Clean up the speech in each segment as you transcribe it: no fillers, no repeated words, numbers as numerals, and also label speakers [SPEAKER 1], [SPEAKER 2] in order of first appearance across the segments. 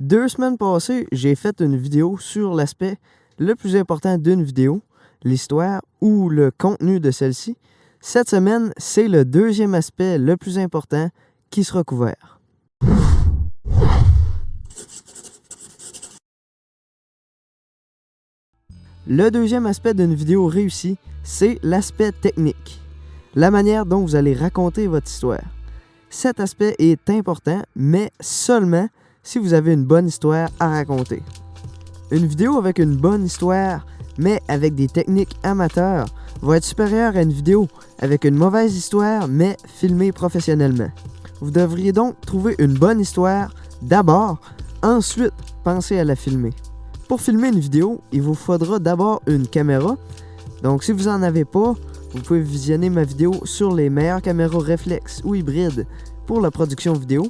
[SPEAKER 1] 2 semaines passées, j'ai fait une vidéo sur l'aspect le plus important d'une vidéo, l'histoire ou le contenu de celle-ci. Cette semaine, c'est le deuxième aspect le plus important qui sera couvert. Le deuxième aspect d'une vidéo réussie, c'est l'aspect technique, la manière dont vous allez raconter votre histoire. Cet aspect est important, mais seulement si vous avez une bonne histoire à raconter. Une vidéo avec une bonne histoire, mais avec des techniques amateurs, va être supérieure à une vidéo avec une mauvaise histoire, mais filmée professionnellement. Vous devriez donc trouver une bonne histoire d'abord, ensuite penser à la filmer. Pour filmer une vidéo, il vous faudra d'abord une caméra. Donc si vous n'en avez pas, vous pouvez visionner ma vidéo sur les meilleures caméras réflexes ou hybrides pour la production vidéo.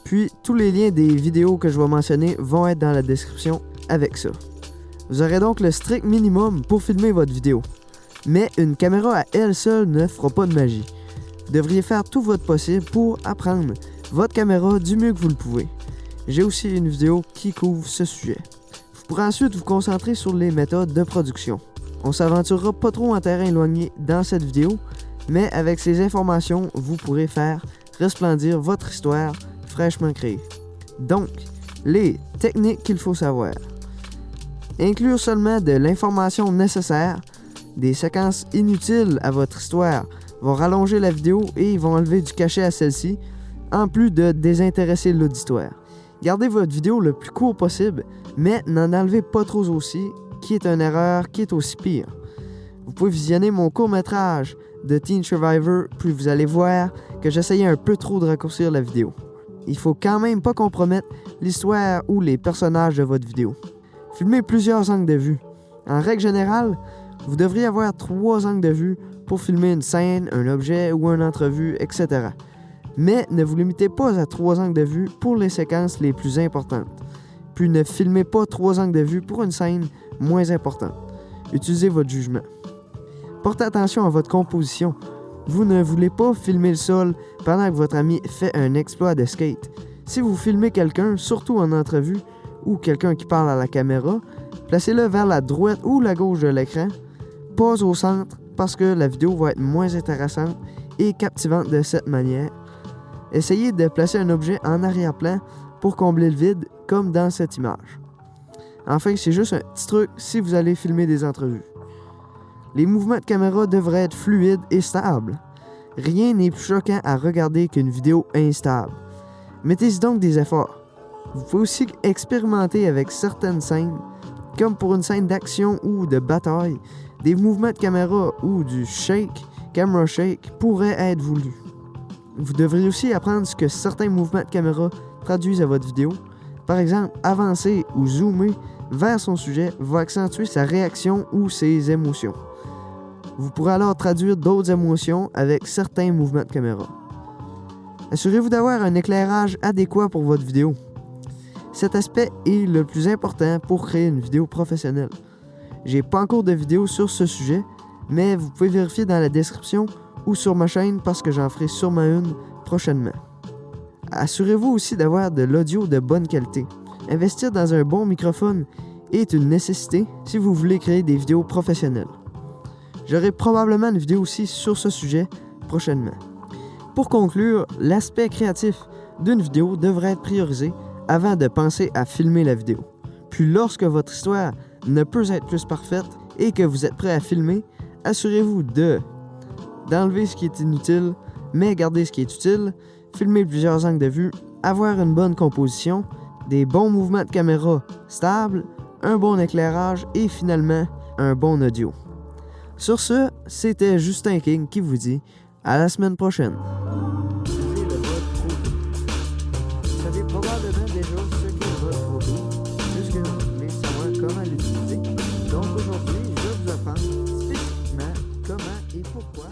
[SPEAKER 1] Puis tous les liens des vidéos que je vais mentionner vont être dans la description avec ça. Vous aurez donc le strict minimum pour filmer votre vidéo. Mais une caméra à elle seule ne fera pas de magie. Vous devriez faire tout votre possible pour apprendre votre caméra du mieux que vous le pouvez. J'ai aussi une vidéo qui couvre ce sujet. Vous pourrez ensuite vous concentrer sur les méthodes de production. On s'aventurera pas trop en terrain éloigné dans cette vidéo, mais avec ces informations, vous pourrez faire resplendir votre histoire fraîchement créée. Donc, les techniques qu'il faut savoir. Inclure seulement de l'information nécessaire. Des séquences inutiles à votre histoire vont rallonger la vidéo et vont enlever du cachet à celle-ci, en plus de désintéresser l'auditoire. Gardez votre vidéo le plus court possible, mais n'en enlevez pas trop aussi, qui est une erreur qui est aussi pire. Vous pouvez visionner mon court-métrage de Teen Survivor, puis vous allez voir que j'essayais un peu trop de raccourcir la vidéo. Il faut quand même pas compromettre l'histoire ou les personnages de votre vidéo. Filmez plusieurs angles de vue. En règle générale, vous devriez avoir 3 angles de vue pour filmer une scène, un objet ou une entrevue, etc. Mais ne vous limitez pas à 3 angles de vue pour les séquences les plus importantes. Puis ne filmez pas 3 angles de vue pour une scène moins importante. Utilisez votre jugement. Portez attention à votre composition. Vous ne voulez pas filmer le sol pendant que votre ami fait un exploit de skate. Si vous filmez quelqu'un, surtout en entrevue, ou quelqu'un qui parle à la caméra, placez-le vers la droite ou la gauche de l'écran, pas au centre, parce que la vidéo va être moins intéressante et captivante de cette manière. Essayez de placer un objet en arrière-plan pour combler le vide, comme dans cette image. Enfin, c'est juste un petit truc si vous allez filmer des entrevues. Les mouvements de caméra devraient être fluides et stables. Rien n'est plus choquant à regarder qu'une vidéo instable. Mettez-y donc des efforts. Vous pouvez aussi expérimenter avec certaines scènes, comme pour une scène d'action ou de bataille, des mouvements de caméra ou du camera shake pourraient être voulus. Vous devriez aussi apprendre ce que certains mouvements de caméra traduisent à votre vidéo. Par exemple, avancer ou zoomer vers son sujet va accentuer sa réaction ou ses émotions. Vous pourrez alors traduire d'autres émotions avec certains mouvements de caméra. Assurez-vous d'avoir un éclairage adéquat pour votre vidéo. Cet aspect est le plus important pour créer une vidéo professionnelle. J'ai pas encore de vidéo sur ce sujet, mais vous pouvez vérifier dans la description ou sur ma chaîne parce que j'en ferai sûrement une prochainement. Assurez-vous aussi d'avoir de l'audio de bonne qualité. Investir dans un bon microphone est une nécessité si vous voulez créer des vidéos professionnelles. J'aurai probablement une vidéo aussi sur ce sujet prochainement. Pour conclure, l'aspect créatif d'une vidéo devrait être priorisé avant de penser à filmer la vidéo. Puis lorsque votre histoire ne peut être plus parfaite et que vous êtes prêt à filmer, assurez-vous d'enlever ce qui est inutile, mais garder ce qui est utile, filmer plusieurs angles de vue, avoir une bonne composition, des bons mouvements de caméra stables, un bon éclairage et finalement un bon audio. Sur ce, c'était Justin King qui vous dit à la semaine prochaine. Vous savez probablement déjà ce qu'est votre photo, juste que vous voulez savoir comment l'utiliser. Donc aujourd'hui, je vais vous apprendre spécifiquement comment et pourquoi